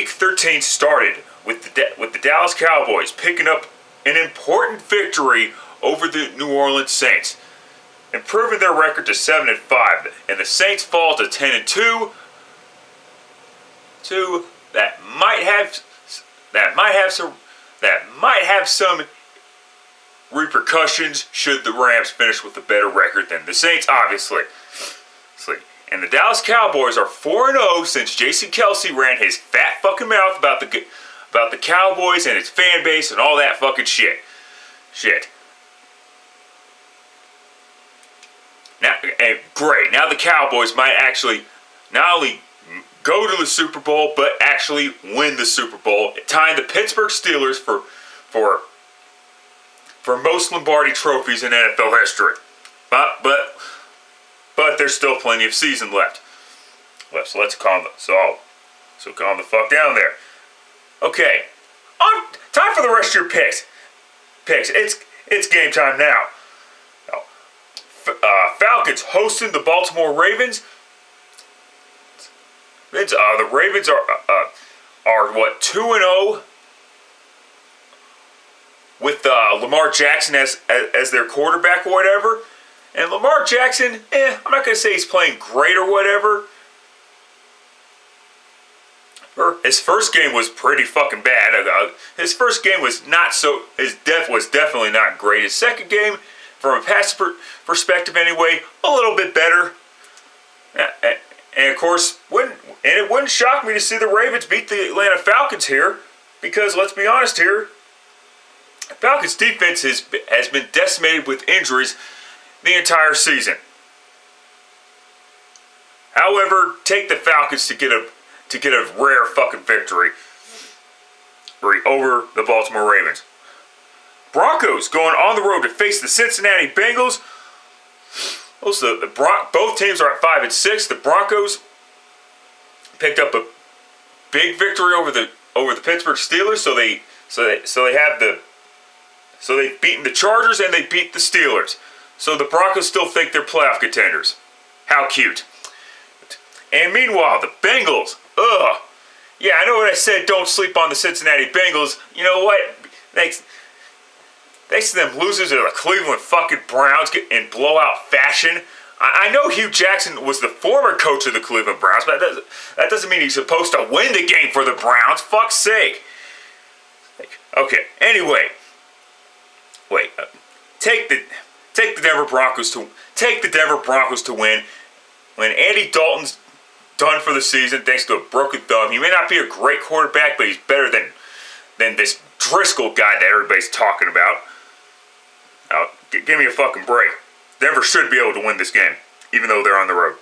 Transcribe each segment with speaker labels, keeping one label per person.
Speaker 1: Week 13 started with the Dallas Cowboys picking up an important victory over the New Orleans Saints, improving their record to 7-5, and the Saints fall to 10-2. That might have some repercussions should the Rams finish with a better record than the Saints, obviously. And the Dallas Cowboys are 4-0 since Jason Kelce ran his fat fucking mouth about the Cowboys and its fan base and all that fucking shit. Now, great. Now the Cowboys might actually not only go to the Super Bowl, but actually win the Super Bowl, tying the Pittsburgh Steelers for most Lombardi trophies in NFL history. But there's still plenty of season left. So let's calm the fuck down there. Okay, time for the rest of your picks. It's game time now. Falcons hosting the Baltimore Ravens. The Ravens are what, 2-0 with Lamar Jackson as their quarterback or whatever. And Lamar Jackson, I'm not gonna say he's playing great or whatever. His first game was pretty fucking bad. His first game was was definitely not great. His second game, from a pass perspective anyway, a little bit better. And of course, it wouldn't shock me to see the Ravens beat the Atlanta Falcons here, because let's be honest here, the Falcons defense has been decimated with injuries the entire season. However, take the Falcons to get a rare fucking victory over the Baltimore Ravens. Broncos going on the road to face the Cincinnati Bengals. Also, both teams are at 5-6. The Broncos picked up a big victory over the Pittsburgh Steelers, so they've beaten the Chargers and they beat the Steelers. So the Broncos still think they're playoff contenders. How cute. And meanwhile, the Bengals, yeah, I know what I said, don't sleep on the Cincinnati Bengals. You know what? Thanks to them losing to the Cleveland fucking Browns in blowout fashion. I know Hugh Jackson was the former coach of the Cleveland Browns, but that doesn't mean he's supposed to win the game for the Browns. Fuck's sake. Okay, anyway. Wait, take the Denver Broncos to win. When Andy Dalton's done for the season thanks to a broken thumb, he may not be a great quarterback, but he's better than this Driscoll guy that everybody's talking about. Give me a fucking break. Denver should be able to win this game, even though they're on the road.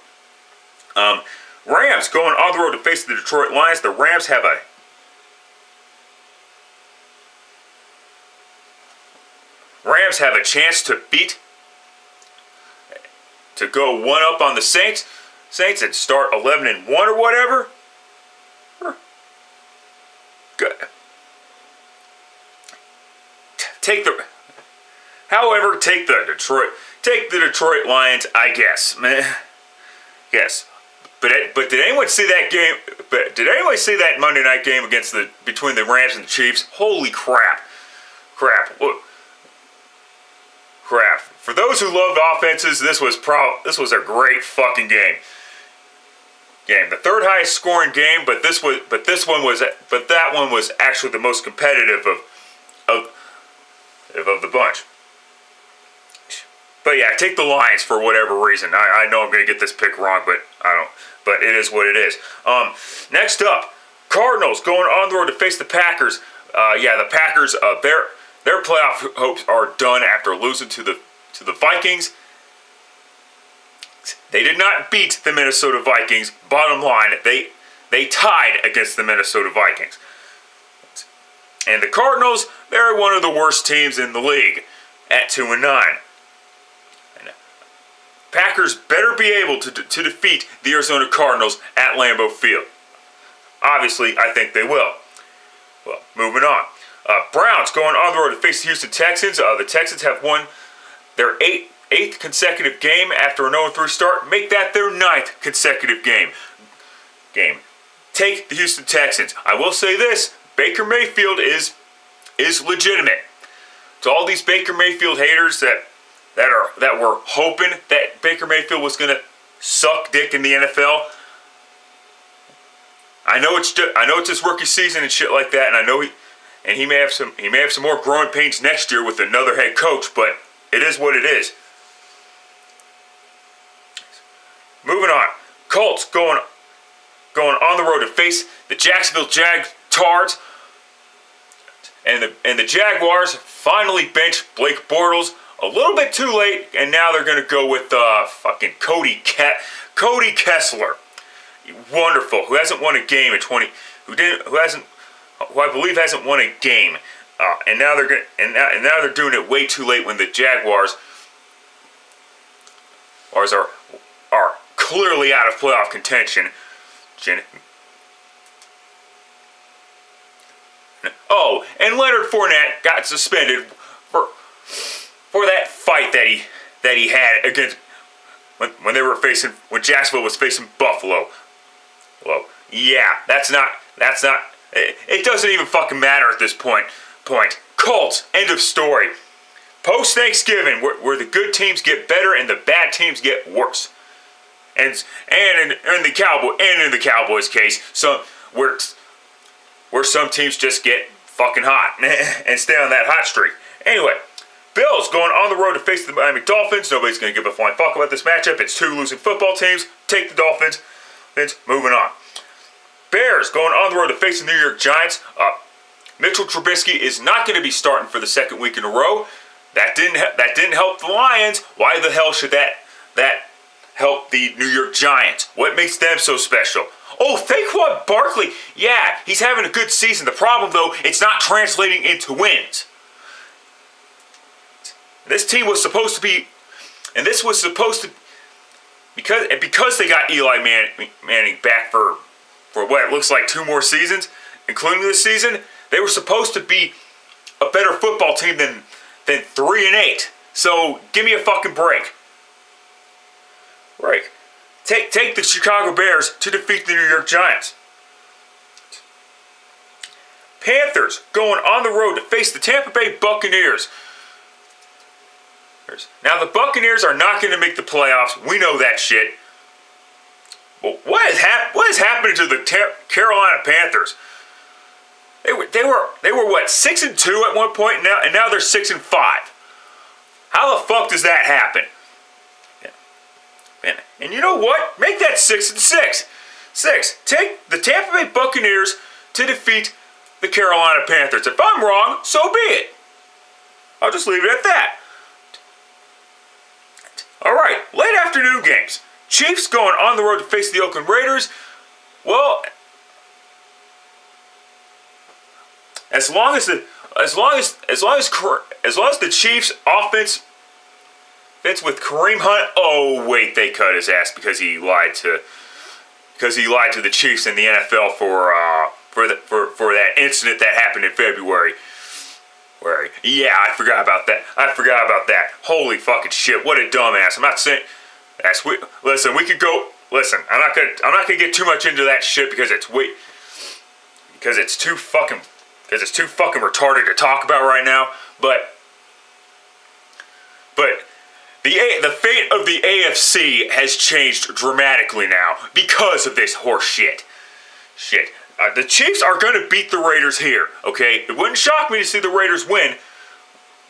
Speaker 1: Rams going on the road to face the Detroit Lions. The Rams have a chance to go one up on the Saints and start 11-1 or whatever. Good. Take the Detroit Lions, I guess. Yes. But did anyone see that game? But did anyone see that Monday night game between the Rams and the Chiefs? Holy crap. For those who loved offenses, this was a great fucking game. The third highest scoring game, but that one was actually the most competitive of the bunch. But yeah, take the Lions for whatever reason. I know I'm going to get this pick wrong, but I don't. But it is what it is. Next up, Cardinals going on the road to face the Packers. The Packers, their playoff hopes are done after losing to the Vikings. They did not beat the Minnesota Vikings. Bottom line, they tied against the Minnesota Vikings. And the Cardinals, they're one of the worst teams in the league at 2-9. Packers better be able to defeat the Arizona Cardinals at Lambeau Field. Obviously, I think they will. Well, moving on. Browns going on the road to face the Houston Texans. The Texans have won their eighth consecutive game after an 0-3 start. Make that their 9th consecutive game. take the Houston Texans. I will say this, Baker Mayfield is legitimate. To all these Baker Mayfield haters that were hoping that Baker Mayfield was going to suck dick in the NFL, I know it's his rookie season and shit like that, and I know he may have some more growing pains next year with another head coach, but it is what it is. Moving on, Colts going on the road to face the Jacksonville Jaguars, and the Jaguars finally benched Blake Bortles a little bit too late, and now they're going to go with fucking Cody Kessler. Wonderful, who hasn't won a game in 20, who I believe hasn't won a game, and now they're doing it way too late when the Jaguars are clearly out of playoff contention. Oh, and Leonard Fournette got suspended for that fight that he had against when Jacksonville was facing Buffalo. Well, yeah, that's not. It doesn't even fucking matter at this point. Colts, end of story. Post Thanksgiving, where the good teams get better and the bad teams get worse. And in the Cowboys case, where some teams just get fucking hot and stay on that hot streak. Anyway, Bills going on the road to face the Miami Dolphins. Nobody's going to give a flying fuck about this matchup. It's two losing football teams. Take the Dolphins. Moving on. Bears going on the road to face the New York Giants. Mitchell Trubisky is not going to be starting for the second week in a row. That didn't help the Lions. Why the hell should that help the New York Giants? What makes them so special? Oh, Saquon Barkley. Yeah, he's having a good season. The problem, though, it's not translating into wins. This team was supposed to be, because they got Eli Manning back for what it looks like 2 more seasons, including this season, they were supposed to be a better football team than 3-8. So give me a fucking break. Right. Take the Chicago Bears to defeat the New York Giants. Panthers going on the road to face the Tampa Bay Buccaneers. Now the Buccaneers are not going to make the playoffs. We know that shit. But what is happening to the Carolina Panthers? They were what, 6-2 at one point now, and now they're 6-5. How the fuck does that happen? And you know what? Make that 6-6. Take the Tampa Bay Buccaneers to defeat the Carolina Panthers. If I'm wrong, so be it. I'll just leave it at that. All right, late afternoon games. Chiefs going on the road to face the Oakland Raiders. Well, as long as the Chiefs offense fits with Kareem Hunt. Oh wait, they cut his ass because he lied to the Chiefs in the NFL for that incident that happened in February. Yeah, I forgot about that. Holy fucking shit! What a dumbass. I'm not saying. Listen, we could go. Listen, I'm not gonna get too much into that shit because it's too fucking retarded to talk about right now. But the fate of the AFC has changed dramatically now because of this horse shit. The Chiefs are going to beat the Raiders here, okay? It wouldn't shock me to see the Raiders win,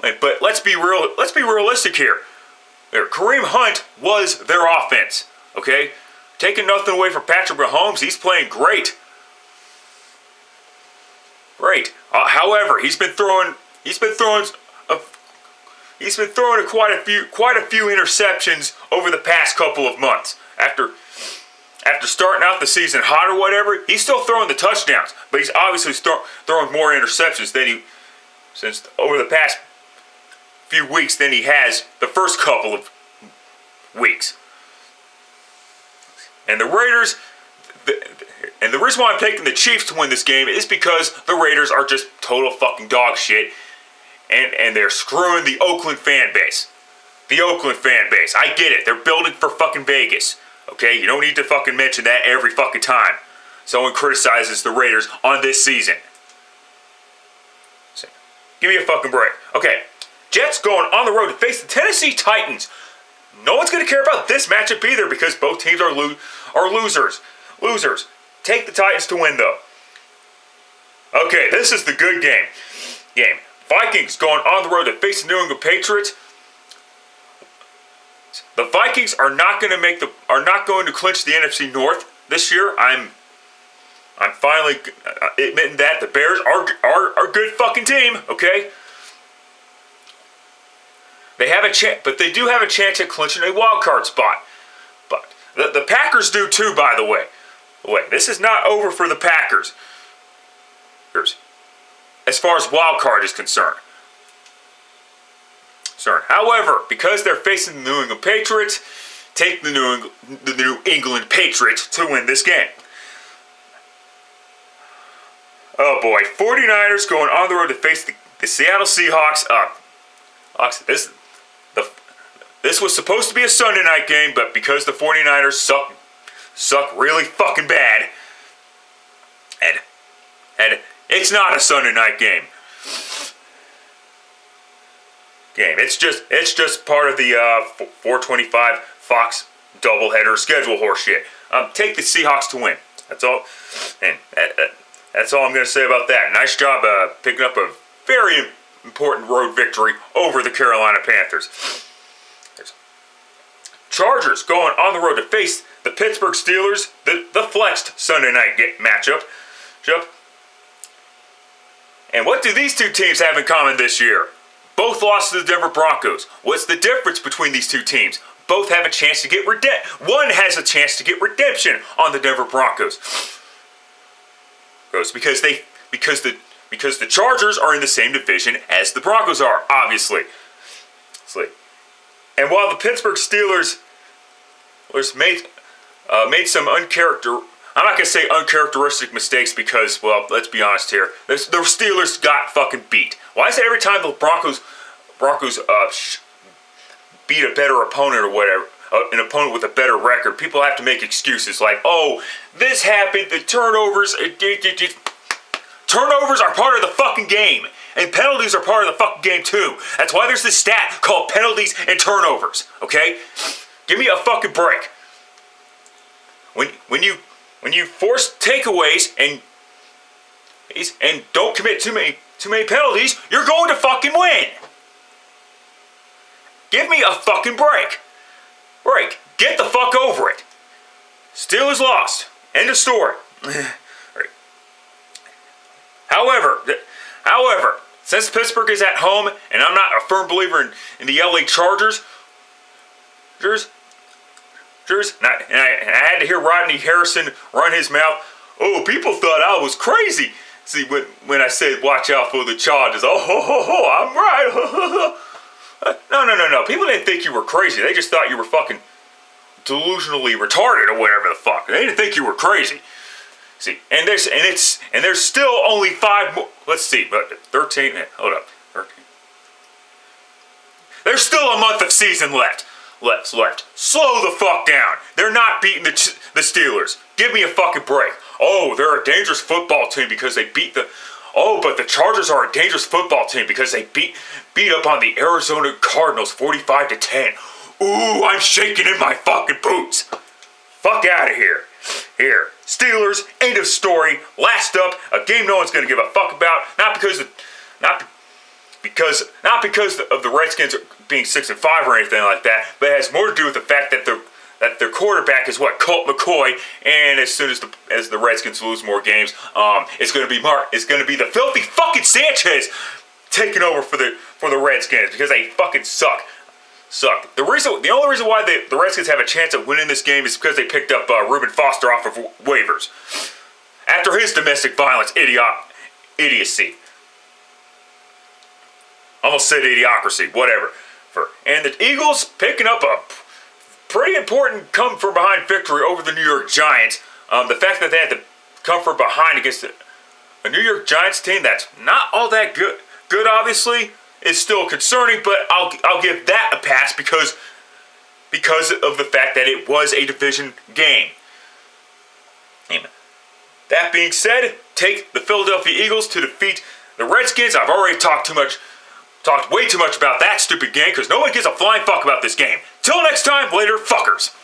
Speaker 1: but let's be realistic here. Kareem Hunt was their offense, okay? Taking nothing away from Patrick Mahomes, he's playing great. However, he's been throwing quite a few interceptions over the past couple of months. After starting out the season hot or whatever, he's still throwing the touchdowns, but he's obviously throwing more interceptions since over the past few weeks than he has the first couple of weeks. And the Raiders, and the reason why I'm taking the Chiefs to win this game is because the Raiders are just total fucking dog shit, and they're screwing the Oakland fan base. I get it. They're building for fucking Vegas. Okay, you don't need to fucking mention that every fucking time. someone criticizes the Raiders on this season. So, give me a fucking break. Okay, Jets going on the road to face the Tennessee Titans. No one's going to care about this matchup either because both teams are losers. Losers. Take the Titans to win, though. Okay, this is the good game. Vikings going on the road to face the New England Patriots. The Vikings are not going to clinch the NFC North this year. I'm finally admitting that the Bears are a good fucking team. Okay. They have a chance, but they do have a chance at clinching a wild card spot. But the Packers do too, by the way. Wait, this is not over for the Packers. As far as wild card is concerned. However, because they're facing the New England Patriots, take the New England Patriots to win this game. Oh boy, 49ers going on the road to face the Seattle Seahawks. This was supposed to be a Sunday night game, but because the 49ers suck really fucking bad, and it's not a Sunday night game. It's just part of the 425 Fox doubleheader schedule horseshit. Take the Seahawks to win. That's all, and that's all I'm going to say about that. Nice job picking up a very important road victory over the Carolina Panthers. Chargers going on the road to face the Pittsburgh Steelers, the flexed Sunday night matchup. And what do these two teams have in common this year? Both lost to the Denver Broncos. What's the difference between these two teams? Both have a chance to get one has a chance to get redemption on the Denver Broncos. Because the Chargers are in the same division as the Broncos are, obviously. And while the Pittsburgh Steelers made some I'm not going to say uncharacteristic mistakes because, well, let's be honest here. The Steelers got fucking beat. Why is it every time the Broncos beat a better opponent or whatever, an opponent with a better record, people have to make excuses like, oh, this happened, the turnovers. Turnovers are part of the fucking game. And penalties are part of the fucking game too. That's why there's this stat called penalties and turnovers. Okay? Give me a fucking break. When you force takeaways and don't commit too many penalties, you're going to fucking win. Give me a fucking break. Get the fuck over it. Steelers lost. End of story. However, since Pittsburgh is at home and I'm not a firm believer in the LA Chargers, and I had to hear Rodney Harrison run his mouth. Oh, people thought I was crazy. See, when I said watch out for the Chargers, I'm right. No. People didn't think you were crazy. They just thought you were fucking delusionally retarded or whatever the fuck. They didn't think you were crazy. See, and there's still only 5 more. Let's see, but 13. Hold up, 13. There's still a month of season left. Slow the fuck down. They're not beating the Steelers. Give me a fucking break. Oh, they're a dangerous football team because they beat the. Oh, but the Chargers are a dangerous football team because they beat up on the Arizona Cardinals 45-10. Ooh, I'm shaking in my fucking boots. Fuck out of here. Here, Steelers. End of story. Last up, a game no one's gonna give a fuck about. Not because of the Redskins being 6-5 or anything like that, but it has more to do with the fact that their quarterback is Colt McCoy, and as soon as the Redskins lose more games, it's gonna be the filthy fucking Sanchez taking over for the Redskins because they fucking suck. The only reason why the Redskins have a chance of winning this game is because they picked up Reuben Foster off of waivers after his domestic violence idiocy. Almost said idiocracy, whatever. And the Eagles picking up a pretty important come-from-behind victory over the New York Giants. The fact that they had to come from behind against a New York Giants team that's not all that good obviously, is still concerning, but I'll give that a pass because of the fact that it was a division game. That being said, take the Philadelphia Eagles to defeat the Redskins. I've already talked way too much about that stupid game because no one gives a flying fuck about this game. Till next time, later, fuckers.